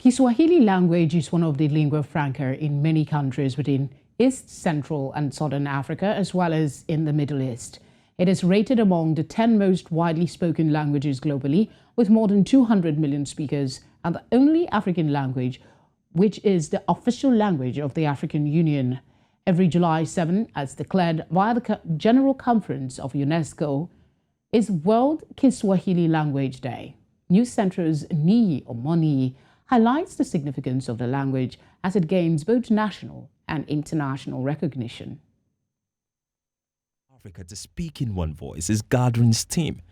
Kiswahili language is one of the lingua franca in many countries within East, Central and Southern Africa, as well as in the Middle East. It is rated among the 10 most widely spoken languages globally, with more than 200 million speakers, and the only African language which is the official language of the African Union. Every July 7, as declared via the General Conference of UNESCO, is World Kiswahili Language Day. News Centre's Niyi, Omoniyi, highlights the significance of the language as it gains both national and international recognition. Africa to speak in one voice is gathering steam.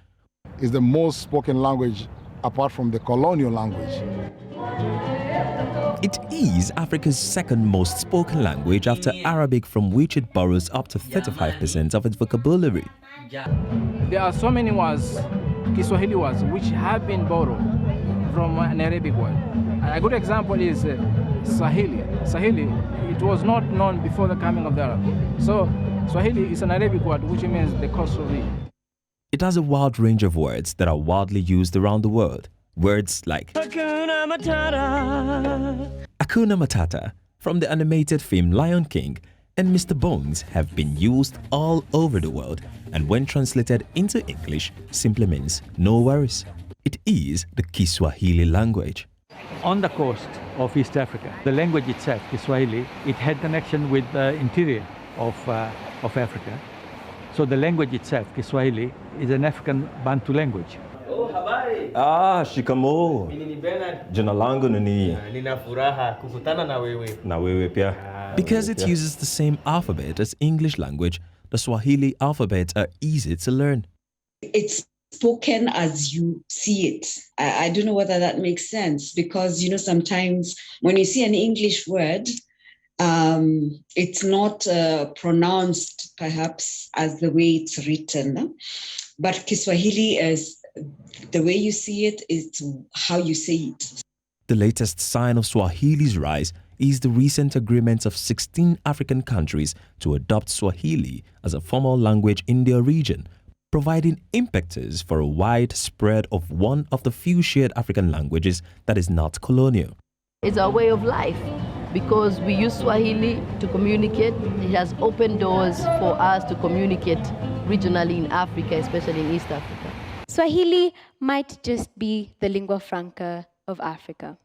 It's the most spoken language apart from the colonial language. It is Africa's second most spoken language after Arabic, from which it borrows up to 35% of its vocabulary. There are so many words, Kiswahili words, which have been borrowed from an Arabic word. A good example is Swahili. Swahili, it was not known before the coming of the Arab. So Swahili is an Arabic word which means the coastal region. It has a wide range of words that are widely used around the world. Words like Hakuna Matata from the animated film Lion King and Mr. Bones have been used all over the world, and when translated into English simply means no worries. It is the Kiswahili language. On the coast of East Africa, the language itself, Kiswahili, it had connection with the interior of Africa. So the language itself, Kiswahili, is an African Bantu language. Oh, habari. Shikamo. Mimi ni Bernard. Jina langu ni Niyi. Nina furaha kukutana na wewe. Na wewe pia. Because it uses the same alphabet as English language, the Swahili alphabet are easy to learn. It's spoken as you see it. I don't know whether that makes sense, because, you know, sometimes when you see an English word, it's not pronounced perhaps as the way it's written. But Kiswahili is the way you see it, it's how you say it. The latest sign of Swahili's rise is the recent agreement of 16 African countries to adopt Swahili as a formal language in their region, providing impetus for a wide spread of one of the few shared African languages that is not colonial. It's our way of life, because we use Swahili to communicate. It has opened doors for us to communicate regionally in Africa, especially in East Africa. Swahili might just be the lingua franca of Africa.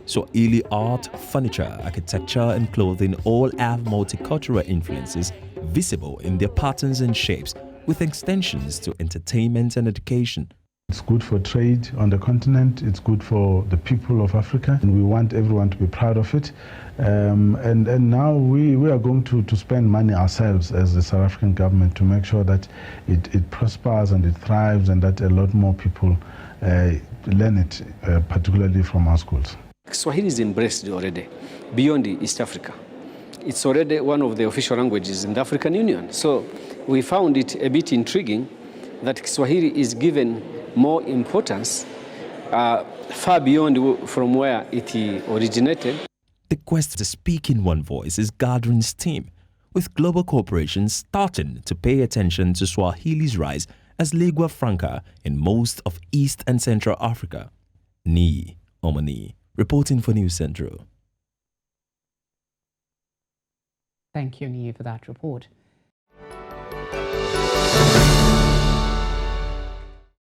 Swahili art, furniture, architecture and clothing all have multicultural influences visible in their patterns and shapes, with extensions to entertainment and education. It's good for trade on the continent, it's good for the people of Africa, and we want everyone to be proud of it. And now we are going to spend money ourselves as the South African government to make sure that it prospers and it thrives, and that a lot more people learn it, particularly from our schools. Swahili is embraced already beyond East Africa. It's already one of the official languages in the African Union. So we found it a bit intriguing that Swahili is given more importance far beyond from where it originated. The quest to speak in one voice is gathering steam, with global corporations starting to pay attention to Swahili's rise as lingua franca in most of East and Central Africa. Niyi, Omoniyi, reporting for News Central. Thank you, Niyi, for that report.